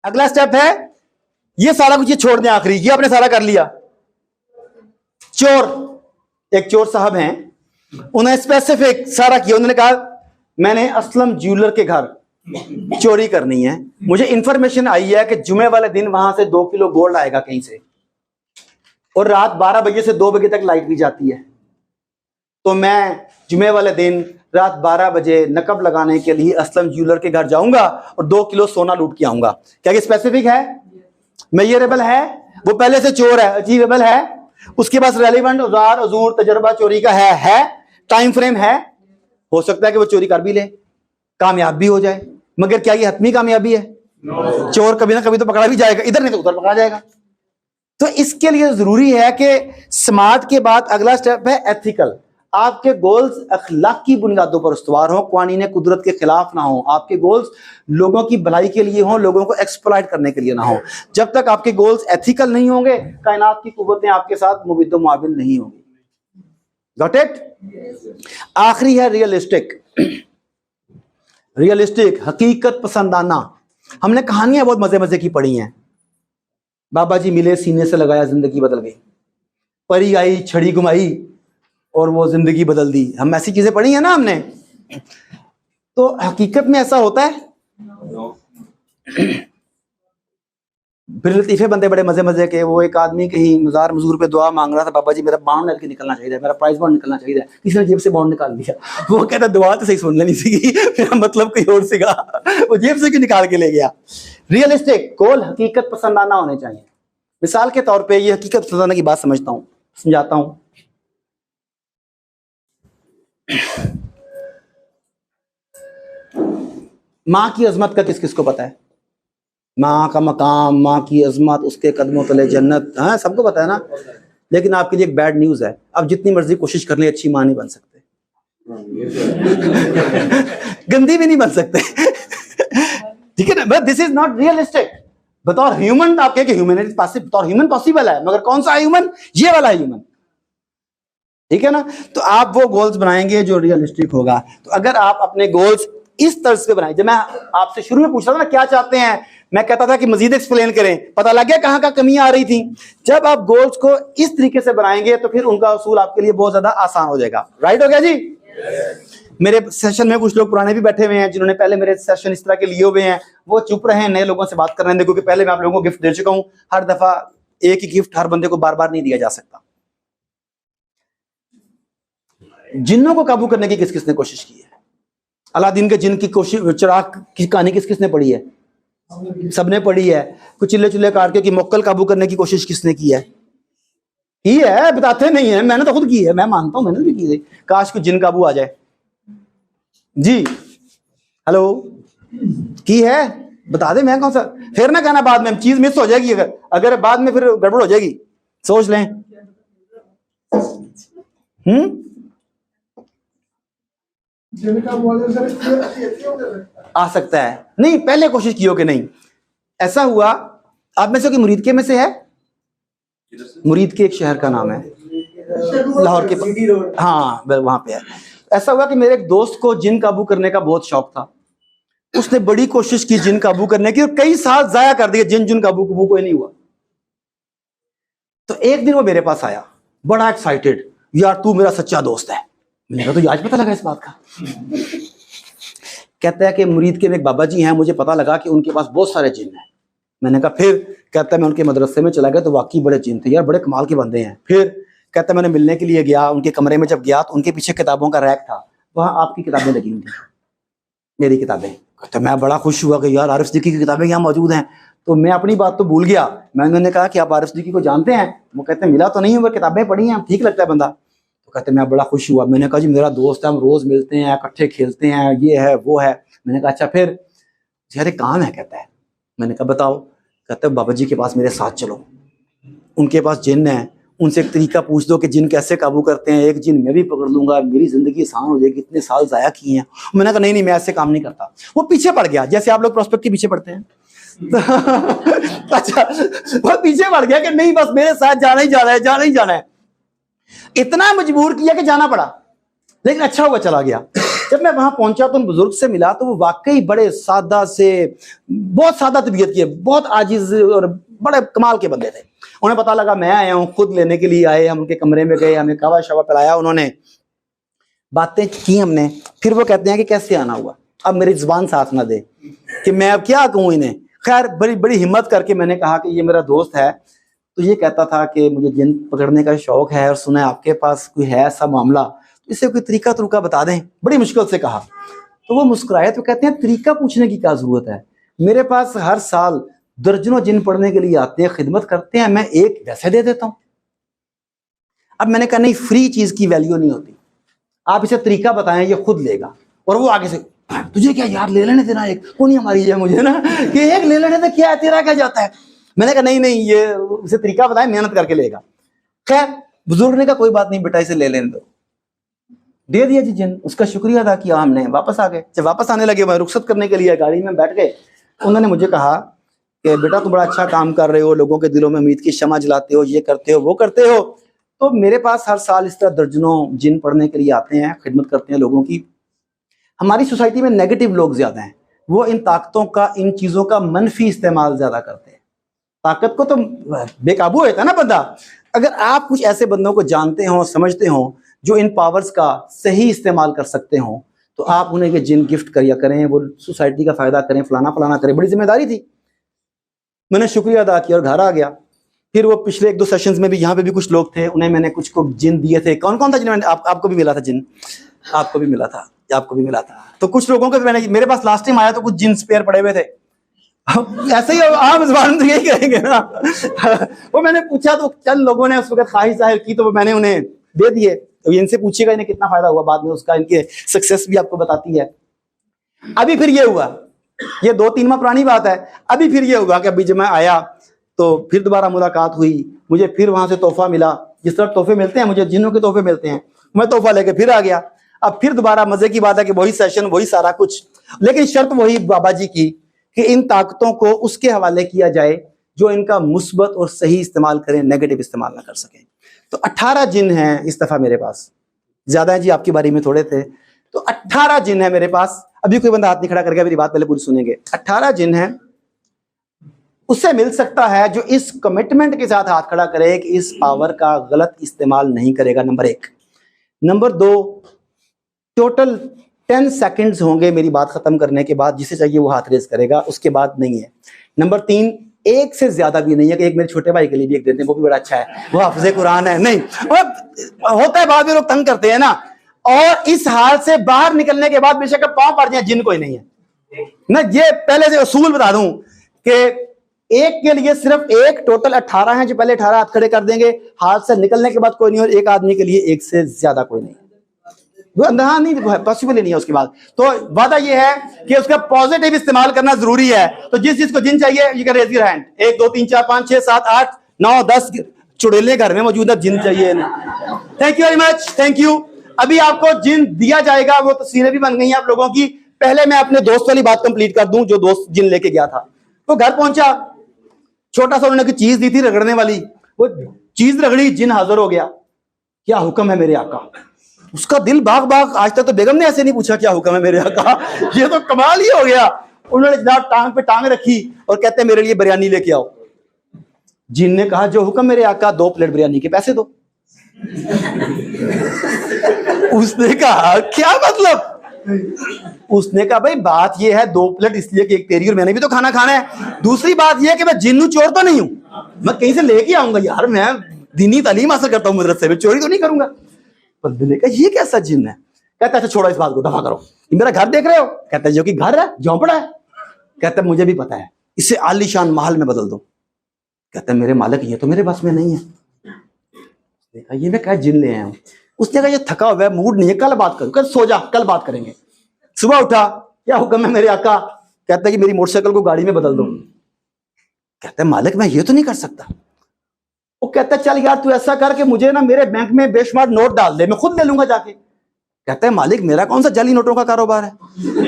अगला स्टेप है ये सारा कुछ ये छोड़ दें, आखिरी ये आपने सारा कर लिया। चोर, एक चोर साहब हैं, उन्होंने स्पेसिफिक सारा किया। उन्होंने कहा मैंने असलम ज्वेलर के घर चोरी करनी है, मुझे इंफॉर्मेशन आई है कि जुमे वाले दिन वहां से 2 किलो गोल्ड आएगा कहीं से, और रात 12 बजे से 2 बजे तक लाइट भी जाती है, तो मैं जुमे वाले दिन रात 12 बजे नकब लगाने के लिए असलम ज्वेलर के घर जाऊंगा और 2 किलो सोना लूट के आऊंगा। क्या ये स्पेसिफिक है, मेजरेबल है? वो पहले से चोर है, अचीवेबल है, उसके पास रेलिवेंट औजार अजूर तजर्बा चोरी का है, टाइम फ्रेम है, हो सकता है कि वो चोरी कर भी ले, कामयाब भी हो जाए, मगर क्या ये हतमी कामयाबी है? चोर कभी ना कभी तो पकड़ा भी जाएगा, इधर नहीं तो उधर पकड़ा जाएगा। तो इसके लिए जरूरी है कि स्मार्ट के बाद अगला स्टेप है एथिकल। आपके गोल्स अखलाकी बुनियादों पर उस्तवार हो, कानून कुदरत के खिलाफ ना हो, आपके गोल्स लोगों की भलाई के लिए हो, लोगों को एक्सप्लॉइट करने के लिए ना हो। जब तक आपके गोल्स एथिकल नहीं होंगे, कायनात की कुव्वतें आपके साथ मुबिद्दो मुआविन नहीं होंगी। Got it? आखिरी है रियलिस्टिक। रियलिस्टिक, हकीकत पसंदाना। हमने कहानियां बहुत मजे मजे की पढ़ी हैं, बाबा जी मिले सीने से लगाया जिंदगी बदल गई, परी आई छड़ी घुमाई और वो जिंदगी बदल दी। हम ऐसी चीजें पढ़ी हैं ना हमने। तो हकीकत में ऐसा होता है? फिर लतीफे बनते बड़े मजे मजे के। वो एक आदमी कहीं मजार मजूर पे दुआ मांग रहा था, बाबा जी मेरा बॉन्ड लेके निकलना चाहिए, मेरा प्राइस बॉन्ड निकलना चाहिए। किसी ने जेब से बॉन्ड निकाल दिया। वो कहता दुआ तो सही सुन लेनी सी, मेरा मतलब कोई और सीगा, वो जेब से क्यों निकाल के ले गया। रियलिस्टिक गोल हकीकत पसंदाना होने चाहिए। मिसाल के तौर पर ये हकीकत पसंदाना की बात समझाता हूं। मां की अजमत का किस किस को पता है? माँ का मकाम, माँ की अजमत, उसके कदमों तले जन्नत, हाँ सबको पता है ना। लेकिन आपके लिए एक बैड न्यूज है, आप जितनी मर्जी कोशिश कर ले अच्छी माँ नहीं बन सकते। गंदी भी नहीं बन सकते। ठीक है ना, but this is not realistic. बतौर ह्यूमन आप कहें कि ह्यूमैनिटी पॉसिबल, बतौर ह्यूमन पॉसिबल है, मगर कौन सा ह्यूमन? ये वाला ह्यूमन। ठीक है ना। तो आप वो गोल्स बनाएंगे जो रियलिस्टिक होगा। तो अगर आप अपने गोल्स इस तरह से बनाए, जब मैं आपसे शुरू में पूछ रहा था ना क्या चाहते हैं, मैं कहता था कि मजीद एक्सप्लेन करें, पता लग गया कहां कमियां आ रही थी। जब आप गोल्स को इस तरीके से बनाएंगे तो फिर उनका उसूल आपके लिए बहुत ज्यादा आसान हो जाएगा। राइट हो गया जी? मेरे सेशन में कुछ लोग पुराने भी बैठे हुए हैं जिन्होंने पहले मेरे सेशन इस तरह के लिए हुए हैं, वो चुप रहे हैं, नए लोगों से बात कर रहे हैं। देखो कि पहले मैं आप लोगों को गिफ्ट दे चुका हूं, हर दफा एक ही गिफ्ट हर बंदे को बार बार नहीं दिया जा सकता। जिन्नों को काबू करने की किस किसने कोशिश की है? अलादीन के जिन की कोशिश, चिराग की कहानी किस किसने पढ़ी है? सबने पढ़ी है। कुछ चिल्ले चिल्ले काट के कि मोक्कल काबू करने की कोशिश किसने की है? बताते नहीं है, मैंने तो खुद की है, मैं मानता हूं मैंने भी की है। काश कुछ जिन काबू आ जाए जी। हेलो, की है? बता दे, मैं कौन सा, फिर ना कहना बाद में चीज मिस हो जाएगी, अगर बाद में फिर गड़बड़ हो जाएगी, सोच लें। आ सकता है, नहीं पहले कोशिश की हो कि नहीं। ऐसा हुआ आप में से कोई मुरीद के में से है? मुरीद के एक शहर का नाम है, लाहौर के, हाँ वहां पे है। ऐसा हुआ कि मेरे एक दोस्त को जिन काबू करने का बहुत शौक था, उसने बड़ी कोशिश की जिन काबू करने की और कई साल जाया कर दिए, जिन काबू कोई नहीं हुआ। तो एक दिन वो मेरे पास आया बड़ा एक्साइटेड, यार तू मेरा सच्चा दोस्त है। मैंने कहा तो आज पता लगा इस बात का। कहता है कि मुरीद के एक बाबा जी हैं, मुझे पता लगा कि उनके पास बहुत सारे जिन हैं। मैंने कहा फिर? कहता है मैं उनके मदरसे में चला गया तो वाकई बड़े जिन थे यार, बड़े कमाल के बंदे हैं। फिर कहता है मैंने मिलने के लिए गया, उनके कमरे में जब गया तो उनके पीछे किताबों का रैक था, वहां आपकी किताबें लगी हुई थी, मेरी किताबें। तो मैं बड़ा खुश हुआ कि यार आरिफ सिद्दीकी की किताबें यहाँ मौजूद हैं। तो मैं अपनी बात तो भूल गया, मैंने उन्हें कहा कि आप आरिफ सिद्दीकी को जानते हैं? वो कहते हैं मिला तो नहीं, वो किताबें पढ़ी हैं, ठीक लगता है बंदा। तो कहते मैं बड़ा खुश हुआ। मैंने कहा जी मेरा दोस्त है, हम रोज मिलते हैं, इकट्ठे खेलते हैं, ये है वो है। मैंने कहा अच्छा फिर? यार काम है। कहता है, मैंने कहा बताओ। कहते बाबा जी के पास मेरे साथ चलो, उनके पास जिन है, उनसे एक तरीका पूछ दो कि जिन कैसे काबू करते हैं, एक जिन मैं भी पकड़ लूंगा, मेरी जिंदगी आसान हो जाएगी, इतने साल जाया किए हैं। मैंने कहा नहीं मैं ऐसे काम नहीं करता। वो पीछे पड़ गया, जैसे आप लोग प्रोस्पेक्ट के पीछे पड़ते हैं। अच्छा, वो पीछे पड़ गया कि नहीं बस मेरे साथ जाना ही जाना है, जाना ही जाना है। इतना मजबूर किया कि जाना पड़ा, लेकिन अच्छा हुआ चला गया। जब मैं वहां पहुंचा तो उन बुजुर्ग से मिला तो वो वाकई बड़े सादा से, बहुत सादा तबीयत के, बहुत आजिज और बड़े कमाल के बंदे थे। उन्हें पता लगा मैं आया हूँ, खुद लेने के लिए आए। हम उनके कमरे में गए, हमें कावा शावा पिलाया, उन्होंने बातें की हमने। फिर वो कहते हैं कि कैसे आना हुआ। अब मेरी जुबान साथ ना दे कि मैं अब क्या कहूँ इन्हें। खैर बड़ी बड़ी हिम्मत करके मैंने कहा कि ये मेरा दोस्त है, तो ये कहता था कि मुझे जिन पकड़ने का शौक है और सुना है आपके पास कोई है ऐसा मामला, तो इसे कोई तरीका तुरका बता दें। बड़ी मुश्किल से कहा तो वो मुस्कुराए। तो कहते हैं तरीका पूछने की क्या जरूरत है, मेरे पास हर साल दर्जनों जिन पढ़ने के लिए आते हैं, खिदमत करते हैं, मैं एक वैसे दे देता हूं। अब मैंने कहा नहीं, फ्री चीज की वैल्यू नहीं होती, आप इसे तरीका बताएं, ये खुद लेगा। और वो आगे से तुझे क्या यार, ले लेने देना, एक कौन ही हमारी है मुझे ना कि एक ले लेने से क्या है, तेरा क्या जाता है। मैंने कहा नहीं नहीं, ये उसे तरीका बताएं, मेहनत करके लेगा। खैर बुजुर्ग ने कहा कोई बात नहीं बेटा, इसे ले लेने दो। दे दिया जी जिन, उसका शुक्रिया अदा किया हमने, वापस आ गए। जब वापस आने लगे, मैं रुखसत करने के लिए गाड़ी में बैठ गए, उन्होंने मुझे कहा कि बेटा तुम बड़ा अच्छा काम कर रहे हो, लोगों के दिलों में उम्मीद की शमा जलाते हो, ये करते हो वो करते हो। तो मेरे पास हर साल इस तरह दर्जनों जिन पढ़ने के लिए आते हैं, खिदमत करते हैं लोगों की। हमारी सोसाइटी में नेगेटिव लोग ज्यादा हैं, वो इन ताकतों का, इन चीजों का मनफी इस्तेमाल ज्यादा करते हैं। ताकत को तो बेकाबू होता है ना बंदा। अगर आप कुछ ऐसे बंदों को जानते हो, समझते हो, जो इन पावर्स का सही इस्तेमाल कर सकते हो, तो आप उन्हें ये जिन गिफ्ट करिया करें, वो सोसाइटी का फायदा करें, फलाना फलाना करें। बड़ी जिम्मेदारी थी। मैंने शुक्रिया अदा किया और घर आ गया। फिर वो पिछले 1-2 सेशंस में भी, यहाँ पे भी कुछ लोग थे, उन्हें मैंने कुछ को जिन दिए थे। कौन कौन था जिन्हें आपको भी मिला था जिन? आपको भी मिला था, आपको भी मिला था। तो कुछ लोगों को मैंने, मेरे पास लास्ट टाइम आया तो कुछ जिन स्पेयर पड़े हुए थे। ऐसे ही आम ज़बान तो यही कहेंगे ना। वो मैंने पूछा तो चंद लोगों ने उस वक्त ख्वाहिश जाहिर की, तो मैंने उन्हें दे दिए। तो इनसे पूछिएगा इन्हें कितना फायदा हुआ बाद में, उसका इनके सक्सेस भी आपको बताती है। अभी फिर ये हुआ, ये 2-3 माह पुरानी बात है। अभी फिर ये हुआ कि अभी जब मैं आया तो फिर दोबारा मुलाकात हुई, मुझे फिर वहां से तोहफा मिला। जिस तरह तोहफे मिलते हैं, मुझे जिन्हों के तोहफे मिलते हैं, मैं तोहफा लेके फिर आ गया। अब फिर दोबारा मजे की बात है कि वही सेशन, वही सारा कुछ, लेकिन शर्त वही बाबा जी की कि इन ताकतों को उसके हवाले किया जाए जो इनका मुस्बत और सही इस्तेमाल करें, नेगेटिव इस्तेमाल ना कर सकें। तो 18 जिन हैं इस दफा मेरे पास, ज्यादा है जी, आपकी बारी में थोड़े थे। तो 18 जिन है मेरे पास। अभी कोई बंदा हाथ नहीं खड़ा करके, मेरी बात पहले पूरी सुनेंगे। 18 जिन है, उससे मिल सकता है जो इस कमिटमेंट के साथ हाथ खड़ा करे कि इस पावर का गलत इस्तेमाल नहीं करेगा, नंबर 1। नंबर 2, टोटल 10 सेकंड्स होंगे मेरी बात खत्म करने के बाद, जिसे चाहिए वो हाथ रेज करेगा, उसके बाद नहीं है। नंबर 3, एक से ज्यादा भी नहीं है कि एक मेरे छोटे भाई के लिए भी एक देते हैं, वो भी बड़ा अच्छा है, वो हाफिज़े कुरान है, नहीं। होता है बाद में लोग तंग करते हैं ना। और इस हाल से बाहर निकलने के बाद बेशक पांव पड़ जाए, जिन कोई नहीं है ना। ये पहले से उसूल बता दूं कि एक के लिए सिर्फ एक, टोटल 18 हैं जो पहले 18 हाथ खड़े कर देंगे, हाथ से निकलने के बाद कोई नहीं, और एक आदमी के लिए एक से ज्यादा कोई नहीं, वो नहीं पॉसिबल ही नहीं है उसके बाद। तो वादा ये है कि उसका पॉजिटिव इस्तेमाल करना जरूरी है। तो जिस जिसको जिन चाहिए you can raise your hand. 1 2 3 4 5 6 7 8 9 10 चुड़ैले घर में मौजूद है, जिन चाहिए। Thank you very much, thank you. अभी आपको जिन दिया जाएगा, वो तस्वीरें भी बन गई हैं आप लोगों की। पहले मैं अपने दोस्त वाली बात कंप्लीट कर दूं। जो दोस्त जिन लेके गया था, तो घर पहुंचा, छोटा सा उन्होंने चीज दी थी रगड़ने वाली, वो चीज रगड़ी, जिन हाजिर हो गया। क्या हुक्म है मेरे आका? उसका दिल बाग बाग। आज तक तो बेगम ने ऐसे नहीं पूछा क्या हुक्म है मेरे आका, ये तो कमाल ही हो गया। उन्होंने जनाब टांग पे टांग रखी और कहते मेरे लिए बिरयानी लेके आओ। जिन ने कहा जो हुक्म मेरे आका, 2 प्लेट बिरयानी के पैसे दो। उसने कहा क्या मतलब? उसने कहा भाई बात यह है 2 प्लेट इसलिए कि एक तेरी और मैंने भी तो खाना खाना है, दूसरी बात यह है कि मैं जिन्नू चोर तो नहीं हूं, मैं कहीं से लेके आऊंगा यार, मैं दीनी तालीम हासिल करता हूं मदरसे में, चोरी तो नहीं करूंगा। बंदे ने कहा ये कैसा जिन्न है? कहता है छोड़ो इस बात को, दफा करो, ये मेरा घर देख रहे हो? कहता है जो कि घर है, झोंपड़ा है। कहता है मुझे भी पता है, इसे आलीशान महल में बदल दो। कहता है मेरे मालिक ये तो मेरे बस में नहीं है। देखा ये मैं क्या जिन ले आया हूं। उसने कहा ये थका हुआ है, मूड नहीं है, कल बात करूं। कहता सो जा, कल बात करेंगे। सुबह उठा, क्या हुक्म है मेरे आका? कहता है कि मेरी मोटरसाइकिल को गाड़ी में बदल दो। कहता है मालिक मैं ये तो नहीं कर सकता। वो कहता है चल यार तू ऐसा कर कि मुझे ना मेरे बैंक में बेशुमार नोट डाल दे, मैं खुद ले लूंगा जाके। कहता है मालिक मेरा कौन सा जाली नोटों का कारोबार है?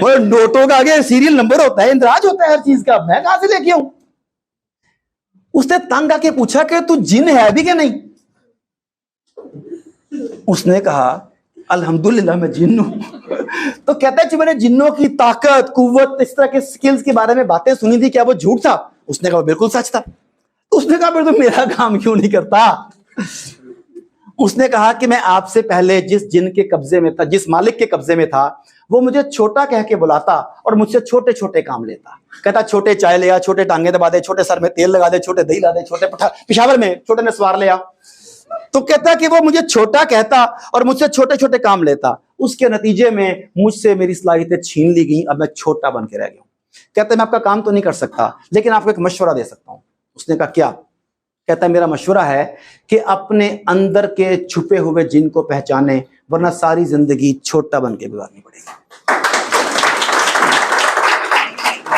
और नोटों का आगे सीरियल नंबर होता है, इंदराज होता है हर चीज का, मैं कहां से लेके आऊं? उसने तंग आके पूछा कि तू जिन है भी क्या नहीं? उसने कहा अल्हम्दुलिल्लाह मैं जिन हूं। तो कहता है कि मैंने जिन्नों की ताकत, कुव्वत, इस तरह के स्किल्स के बारे में बातें सुनी थी, क्या वो झूठ था? उसने कहा बिल्कुल सच था। उसने कहा फिर तो मेरा काम क्यों नहीं करता? उसने कहा कि मैं आपसे पहले जिस जिन के कब्जे में था, जिस मालिक के कब्जे में था, वो मुझे छोटा कह के बुलाता और मुझसे छोटे छोटे काम लेता। कहता छोटे चाय ले आ, छोटे टांगे दबा दे, छोटे सर में तेल लगा दे, छोटे दही ला दे, छोटे पिशावर में छोटे ने सवार ले आ। तो कहता कि वो मुझे छोटा कहता और मुझसे छोटे छोटे काम लेता। उसके नतीजे में मुझसे मेरी सलाहियतें छीन ली गई, अब मैं छोटा बन के रह गया हूं। कहता मैं आपका काम तो नहीं कर सकता, लेकिन आपको एक मशवरा दे सकता हूं। उसने कहा क्या? कहता मेरा मशवरा है कि अपने अंदर के छुपे हुए जिन को पहचाने, वरना सारी जिंदगी छोटा बन के गुजारनी पड़ेगी।